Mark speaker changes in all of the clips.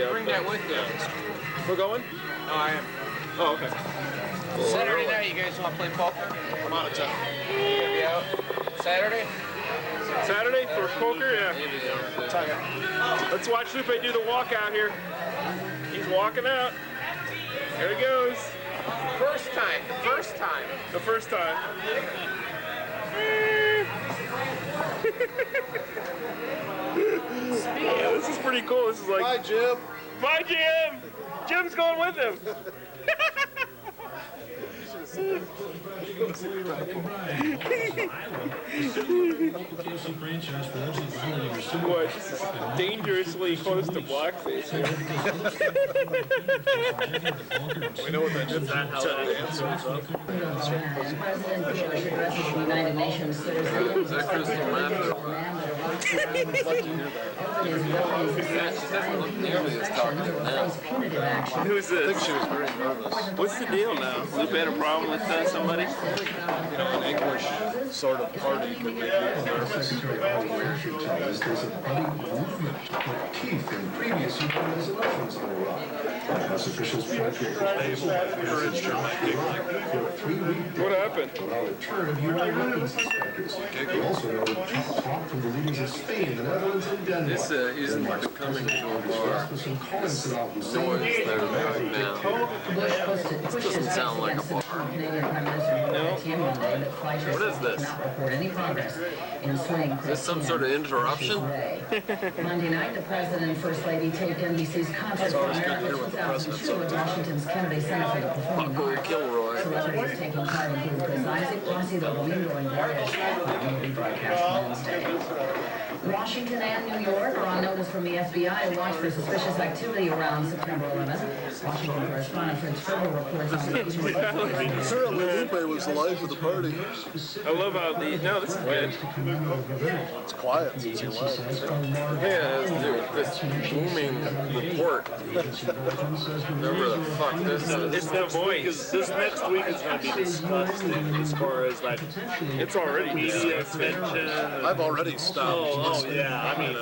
Speaker 1: you.
Speaker 2: Bring that with you.
Speaker 1: We're going?
Speaker 2: Oh, I am.
Speaker 1: Oh, okay.
Speaker 2: Saturday night, you guys want to play poker?
Speaker 3: I'm out of town.
Speaker 2: You gonna be out? Saturday?
Speaker 1: Saturday for poker? Yeah.
Speaker 2: Maybe.
Speaker 1: Let's watch Lupe do the walkout here. He's walking out. There he goes.
Speaker 2: First time. First time.
Speaker 1: The first time. Yeah, this is pretty cool. This is like...
Speaker 3: Bye, Jim.
Speaker 1: Bye, Jim. Jim's going with him. Boy, this is dangerously close to blackface here.
Speaker 3: We know what that did for that answer is up.
Speaker 4: President Bush addresses the United Nations Thursday.
Speaker 2: Is that Crystal Meth?
Speaker 1: Who's this?
Speaker 3: I think she was very nervous.
Speaker 1: What's the deal now? Lupe had a problem with somebody?
Speaker 3: You know, an English sort of party could make people nervous.
Speaker 1: What happened?
Speaker 2: This isn't becoming to a bar. This noise they're doing now. This doesn't sound like a bar. What is this? Is this some sort of interruption?
Speaker 4: Monday night, the President and First Lady taped NBC's Concert for America 2002 at Washington's Kennedy Center for the Performing Arts.
Speaker 2: Kilroy.
Speaker 4: Celebrities taking part include Chris Isaac, Placido Domingo, and various will be broadcast Wednesday. Washington and New York are on notice from the FBI to watch for suspicious activity around September 11th. Washington correspondent Fritz Ferber reports on the
Speaker 3: Certainly Lupe was the life of the party.
Speaker 1: I love how the... No, this is good.
Speaker 3: It's quiet since he left.
Speaker 2: Yeah, dude, this booming report. Whatever the fuck this is.
Speaker 1: It's the voice.
Speaker 5: This next week is going to be disgusting as far as like
Speaker 1: It's already
Speaker 5: media attention.
Speaker 3: I've already stopped.
Speaker 5: Oh yeah. I mean,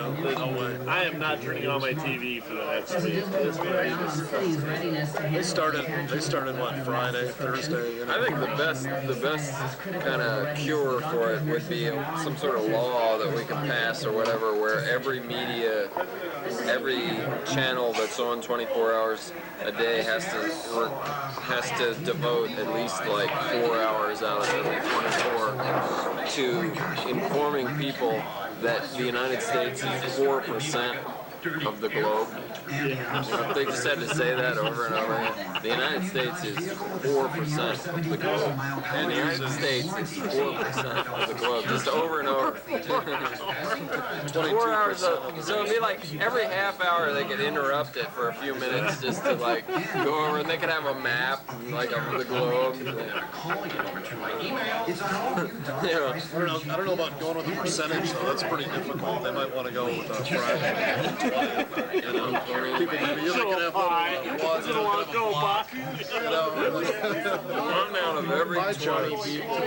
Speaker 5: I am not turning on my TV for the next week. It's going to be disgusting.
Speaker 3: They started what, Friday, Thursday? You know?
Speaker 2: I think the best kind of cure for it would be some sort of law that we can pass or whatever, where every media, every channel that's on 24 hours a day has to devote at least like 4 hours out of every 24 to informing people that the United States is 4% of the globe. They just had to say that over and over again. The United States is 4% of the globe. And the United States is 4% of the globe. Just over and over. 4 hours of, so it'd be like every half hour they could interrupt it for a few minutes just to like go over, and they could have a map like of the globe. Yeah.
Speaker 3: I don't know about going with the percentage though. That's pretty difficult. They might want to go with Friday. You know, people maybe you can have one.
Speaker 5: Is it a lot of go by?
Speaker 2: One out of every 20 people.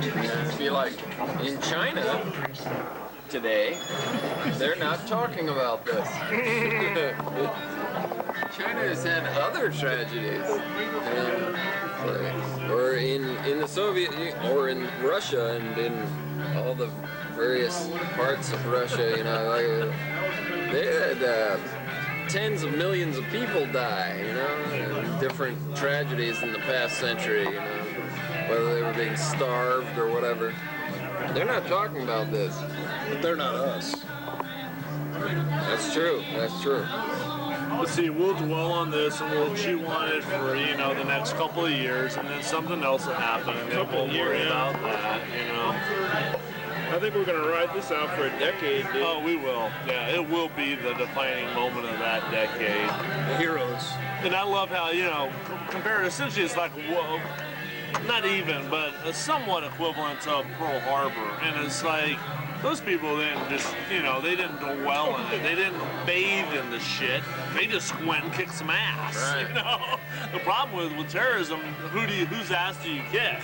Speaker 2: It'd be like in China today, they're not talking about this. China has had other tragedies, or in the Soviet, or in Russia, and in all the various parts of Russia. You know, like, they had tens of millions of people die. You know, and different tragedies in the past century. You know, whether they were being starved or whatever. They're not talking about this.
Speaker 3: But they're not us.
Speaker 2: That's true. That's true.
Speaker 5: Let's see, we'll dwell on this and we'll chew on it for, you know, the next couple of years, and then something else will happen, and then we'll worry about that, you know.
Speaker 1: I think we're going to ride this out for a decade, dude.
Speaker 5: Oh, we will. Yeah, it will be the defining moment of that decade.
Speaker 3: The heroes.
Speaker 5: And I love how, you know, compared, essentially it's like, whoa, not even, but a somewhat equivalent to Pearl Harbor. And it's like, those people didn't just, you know, they didn't dwell in it. They didn't bathe in the shit. They just went and kicked some ass,
Speaker 2: right.
Speaker 5: You know? The problem with terrorism, whose ass do you kick?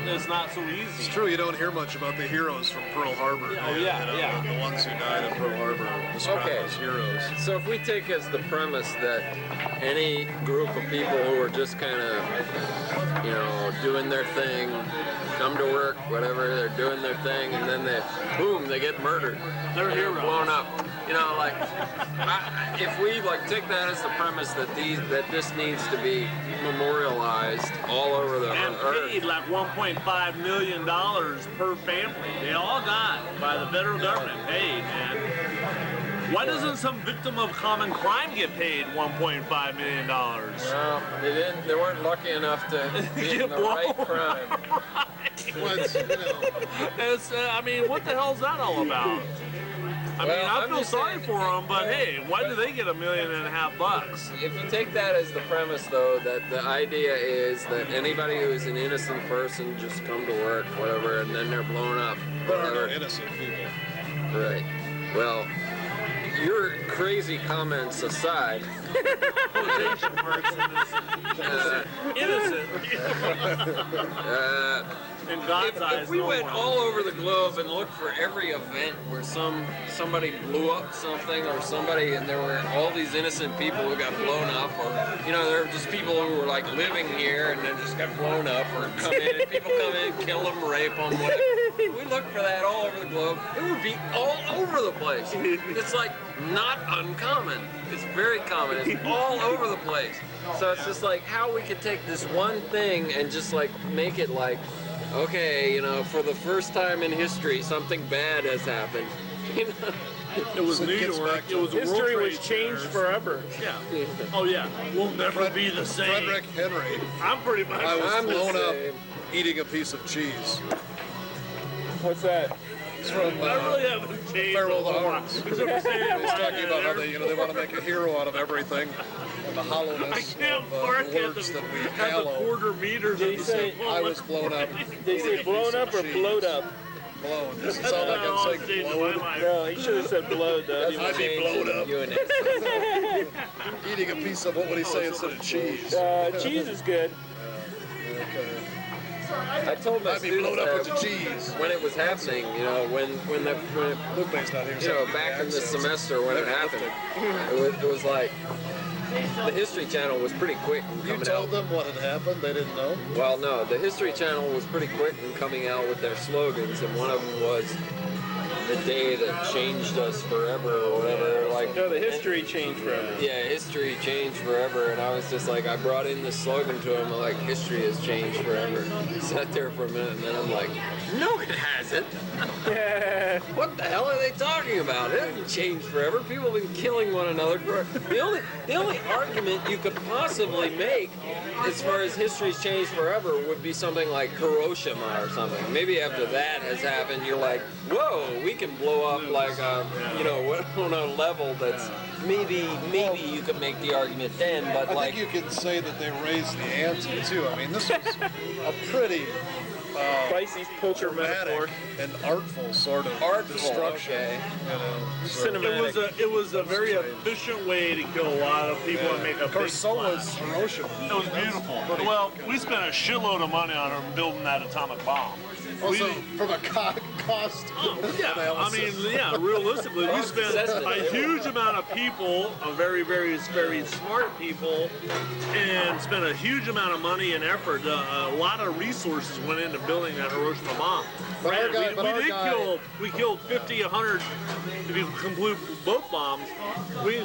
Speaker 5: it's not so easy.
Speaker 3: It's true, you don't hear much about the heroes from Pearl Harbor.
Speaker 5: Oh, yeah.
Speaker 3: The ones who died at Pearl Harbor are described as heroes.
Speaker 2: So if we take as the premise that any group of people who are just kind of, you know, doing their thing, come to work, whatever, they're doing their thing, and then they get murdered.
Speaker 5: They're heroes.
Speaker 2: Blown up. You know, like, if we like take that as the premise that this needs to be memorialized all over the
Speaker 5: and
Speaker 2: earth.
Speaker 5: paid like $1.5 million per family. They all got by the federal government paid, man. Why doesn't some victim of common crime get paid $1.5 million?
Speaker 2: Well, they weren't lucky enough to be in the right crime.
Speaker 5: I mean, what the hell's that all about? I mean, I feel sorry for them, but hey, why do they get $1.5 million?
Speaker 2: If you take that as the premise, though, that the idea is that anybody who is an innocent person just come to work, whatever, and then they're blown up.
Speaker 3: There are no innocent people.
Speaker 2: Right. Well, your crazy comments aside,
Speaker 5: Quotation marks innocent. In God's eyes,
Speaker 2: if we went all over the globe and looked for every event where somebody blew up something or somebody, and there were all these innocent people who got blown up, or there were just people who were like living here and then just got blown up, or people come in, kill them, rape them, whatever. If we looked for that all over the globe, it would be all over the place. It's like not uncommon. It's very common. It's all over the place. So it's just like how we could take this one thing and just like make it like, okay, for the first time in history, something bad has happened.
Speaker 5: It was New York. It was
Speaker 1: History was changed forever.
Speaker 5: Yeah. Oh yeah. We'll never be the same.
Speaker 3: Frederick Henry.
Speaker 5: I'm pretty much.
Speaker 3: I was blown up
Speaker 2: same.
Speaker 3: eating a piece of cheese.
Speaker 1: What's that?
Speaker 3: It's from
Speaker 5: I really haven't changed
Speaker 3: Farewell
Speaker 5: a
Speaker 3: to
Speaker 5: lot.
Speaker 3: Arms.
Speaker 5: Except for saying
Speaker 3: He's talking about how they want to make a hero out of everything, and the
Speaker 5: I
Speaker 3: hollowness
Speaker 5: can't
Speaker 3: of
Speaker 5: park
Speaker 3: the
Speaker 5: at
Speaker 3: words that we
Speaker 5: the
Speaker 3: hallow.
Speaker 5: quarter meters.
Speaker 1: Did he
Speaker 5: of the
Speaker 1: say-
Speaker 5: simple.
Speaker 3: I was blown up.
Speaker 1: They say blown up or blowed up?
Speaker 3: Blown. Does it sound like I'm saying blown?
Speaker 1: No, he should have said blowed though.
Speaker 3: I'd be blown up.
Speaker 2: You and
Speaker 3: Eating a piece of, what would he say instead of cheese?
Speaker 1: Cheese is good.
Speaker 3: Okay.
Speaker 2: I told my
Speaker 3: I'd be blown
Speaker 2: students
Speaker 3: up with
Speaker 2: that
Speaker 3: the cheese.
Speaker 2: when it was happening, when
Speaker 3: Lupe's not here.
Speaker 2: back in the semester when it happened, it was like the History Channel was pretty quick in
Speaker 3: You
Speaker 2: coming
Speaker 3: told
Speaker 2: out.
Speaker 3: them what had happened? They didn't know?
Speaker 2: Well, no, the History Channel was pretty quick in coming out with their slogans, and one of them was the day that changed us forever or whatever. Like,
Speaker 1: No, the history changed forever.
Speaker 2: yeah, history changed forever, and I was just like, I brought in this slogan to him, like, history has changed forever. Sat there for a minute, and then I'm like, no, it hasn't. What the hell are they talking about? It hasn't changed forever. People have been killing one another for the only argument you could possibly make as far as history's changed forever would be something like Hiroshima or something. Maybe after that has happened, you're like, whoa, we can blow up like on a level that's maybe you could make the argument then, but
Speaker 3: I
Speaker 2: like
Speaker 3: think you can say that they raised the ante, too. I mean, this was a pretty
Speaker 1: Spicy's poker metaphor.
Speaker 3: dramatic and artful sort of destruction.
Speaker 2: Okay.
Speaker 3: So-
Speaker 1: Cinematic.
Speaker 5: It was a very efficient way to kill a lot of people and make a
Speaker 3: Of course,
Speaker 5: big
Speaker 3: so was
Speaker 5: splash.
Speaker 3: Hiroshima.
Speaker 5: It was beautiful. Well, we spent a shitload of money on building that atomic bomb.
Speaker 3: Also,
Speaker 5: We-
Speaker 3: from a cost
Speaker 5: Yeah, I mean, yeah, realistically, we spent a huge amount of people, very, very, very smart people, and spent a huge amount of money and effort. A lot of resources went into building that Hiroshima bomb.
Speaker 3: But our guy- but our guy-
Speaker 5: We killed 50, 100, if you include both bombs, we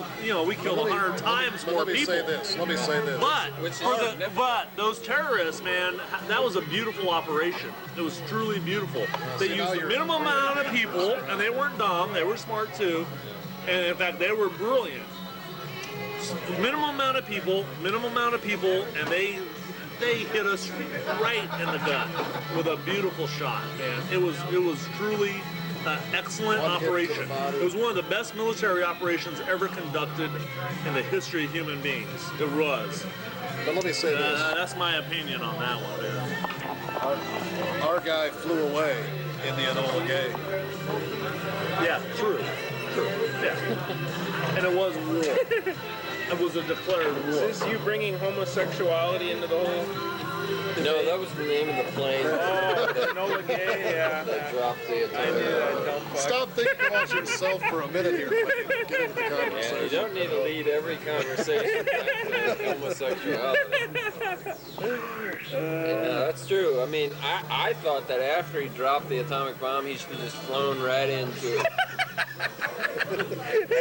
Speaker 5: killed 100 times more
Speaker 3: Let me
Speaker 5: people.
Speaker 3: say this. Let me say this.
Speaker 5: But those terrorists, man, that was a beautiful operation. It was truly beautiful. They
Speaker 3: see, now
Speaker 5: used the
Speaker 3: you're-
Speaker 5: minimum amount of people, and they weren't dumb. They were smart too, and in fact, they were brilliant. Minimum amount of people, and they hit us right in the gut with a beautiful shot, man. It was truly an excellent
Speaker 3: One hit to the
Speaker 5: operation.
Speaker 3: body.
Speaker 5: It was one of the best military operations ever conducted in the history of human beings. It was.
Speaker 3: But let me say this.
Speaker 5: That's my opinion on that one, man.
Speaker 3: Our guy flew away in the Enola Gay.
Speaker 5: Yeah, true. Yeah. And it was war. It was a declared war.
Speaker 1: Is this you bringing homosexuality into the whole
Speaker 2: No, that was the name of the plane
Speaker 1: Enola Gay, yeah.
Speaker 2: that dropped the
Speaker 1: I knew that
Speaker 2: atomic bomb.
Speaker 1: dumb fuck.
Speaker 3: Stop thinking about yourself for a minute here. Get into the
Speaker 2: Yeah, you
Speaker 3: conversation.
Speaker 2: don't need to lead every conversation back to homosexuality. Yeah, that's true. I mean, I thought that after he dropped the atomic bomb, he should have just flown right into it.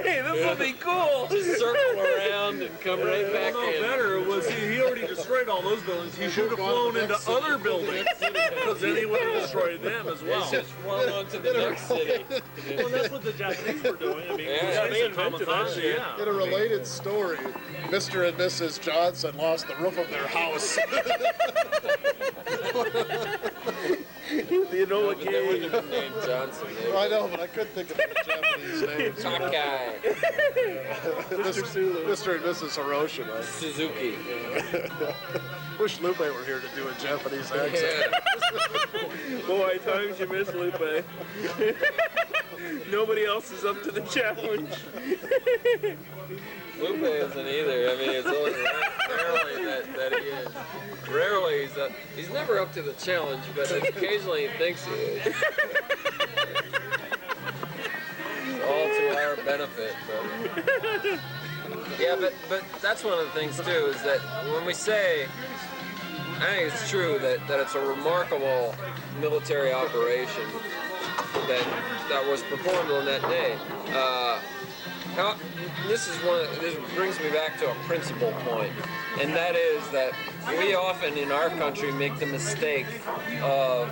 Speaker 5: Hey, this will be cool.
Speaker 2: Just circle around and come right back
Speaker 5: No,
Speaker 2: in.
Speaker 5: better was he already destroyed all those buildings. He should have flown into other buildings because then he would have destroyed them as well.
Speaker 2: He's just flown on to the next city.
Speaker 5: Well, that's what the Japanese were doing. I mean,
Speaker 2: Yeah,
Speaker 5: they
Speaker 1: invented that shit.
Speaker 5: Yeah.
Speaker 3: In a related story, Mr. and Mrs. Johnson lost the roof of their house.
Speaker 1: The Enola
Speaker 2: They
Speaker 1: Gay.
Speaker 2: wouldn't have been named Johnson. They
Speaker 3: I know, but I couldn't think of the Japanese names.
Speaker 2: Takai,
Speaker 3: Mr. and Mrs. Hiroshima.
Speaker 2: Suzuki.
Speaker 3: Wish Lupe were here to do a Japanese accent.
Speaker 2: Yeah.
Speaker 1: Boy, times you miss Lupe. Nobody else is up to the challenge.
Speaker 2: Lupe isn't either. I mean, it's only rarely that he is. Rarely he's never up to the challenge, but occasionally he thinks he is. It's all to our benefit. But. Yeah, but that's one of the things too, is that when we say, I think it's true that it's a remarkable military operation that was performed on that day. This brings me back to a principal point, and that is that we often in our country make the mistake of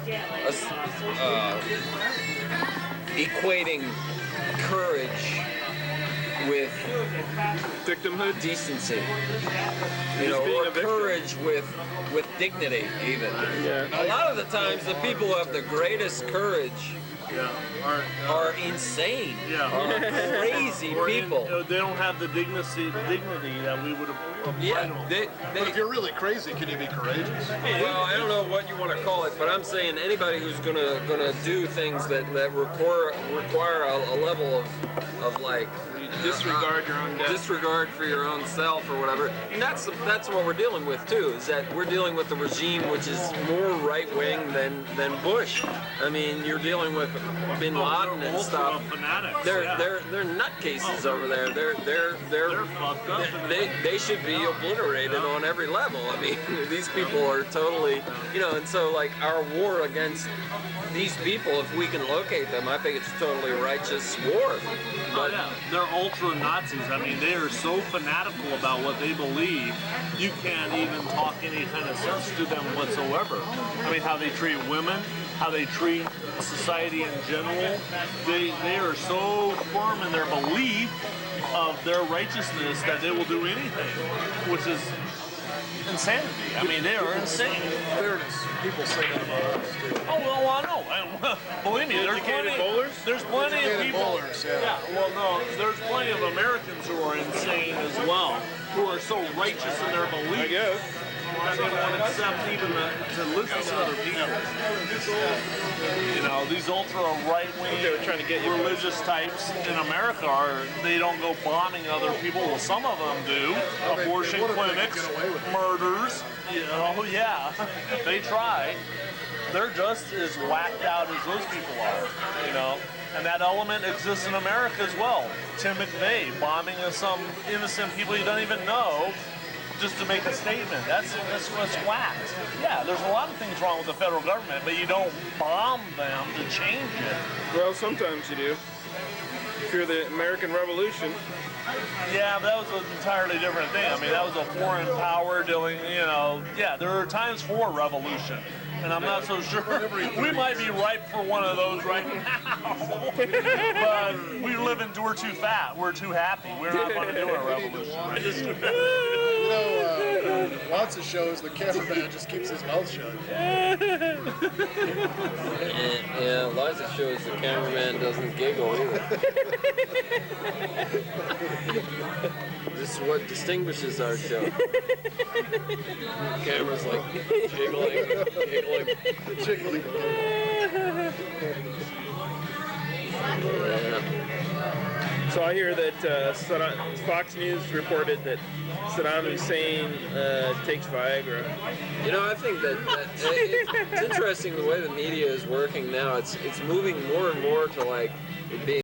Speaker 2: equating courage with
Speaker 1: Victimhood.
Speaker 2: decency,
Speaker 1: being
Speaker 2: or
Speaker 1: a victim.
Speaker 2: courage with dignity even.
Speaker 1: Yeah.
Speaker 2: A lot of the times the people who have the greatest courage
Speaker 5: Yeah.
Speaker 2: are insane,
Speaker 5: Yeah.
Speaker 2: are crazy
Speaker 5: Or
Speaker 2: people.
Speaker 5: they don't have the dignity that we would have.
Speaker 2: Yeah,
Speaker 3: But if you're really crazy, can you be courageous?
Speaker 2: well, I don't know what you want to call it, but I'm saying anybody who's gonna do things that require a level of like
Speaker 1: Disregard your own death.
Speaker 2: disregard for your own self or whatever. And that's what we're dealing with too. Is that we're dealing with the regime which is more right wing than Bush. I mean, you're dealing with Bin Laden and stuff.
Speaker 5: Fanatics.
Speaker 2: They're nutcases over there. They're
Speaker 5: fucked up.
Speaker 2: they should be obliterated on every level. I mean, these people are totally, and so like our war against these people, if we can locate them, I think it's a totally righteous war.
Speaker 5: Oh, yeah. They're ultra Nazis. I mean, they are so fanatical about what they believe, you can't even talk any kind of sense to them whatsoever. I mean, how they treat women, how they treat society in general. They are so firm in their belief of their righteousness that they will do anything, which is insanity. I mean, they are insane.
Speaker 3: Fairness, people say that about us too.
Speaker 5: Oh, well, I know. Believe me, there's
Speaker 1: Educated
Speaker 5: plenty,
Speaker 1: bowlers?
Speaker 5: there's plenty of
Speaker 3: Educated
Speaker 5: people.
Speaker 3: bowlers, yeah.
Speaker 5: Well, no, there's plenty of Americans who are insane as well, who are so righteous in their
Speaker 1: I
Speaker 5: beliefs
Speaker 1: guess.
Speaker 5: that they won't accept even to listen to other people. These ultra right-wing
Speaker 1: They were trying to get you.
Speaker 5: religious types in America they don't go bombing other people. Well, some of them do.
Speaker 3: they-
Speaker 5: Abortion
Speaker 3: what if they could
Speaker 5: clinics,
Speaker 3: get away with it?
Speaker 5: murders. Yeah, they try. They're just as whacked out as those people are, And that element exists in America as well. Tim McVeigh bombing some innocent people you don't even know just to make a statement. That's what's whacked. Yeah, there's a lot of things wrong with the federal government, but you don't bomb them to change it.
Speaker 1: Well, sometimes you do. If you're the American Revolution.
Speaker 5: Yeah, but that was an entirely different thing. I mean, that was a foreign power doing, yeah, there are times for revolution. And I'm not so sure. We might be ripe for one of those right now. But we're too fat. We're too happy. We're not going to do a revolution.
Speaker 3: Lots of shows, the cameraman just keeps his mouth shut.
Speaker 2: Yeah, Liza shows the cameraman doesn't giggle either. This is what distinguishes our show. The camera's like giggling.
Speaker 3: Jiggly.
Speaker 2: Yeah.
Speaker 1: So I hear that Fox News reported that Saddam Hussein takes Viagra.
Speaker 2: You know, I think that it's interesting the way the media is working now. It's moving more and more to like it being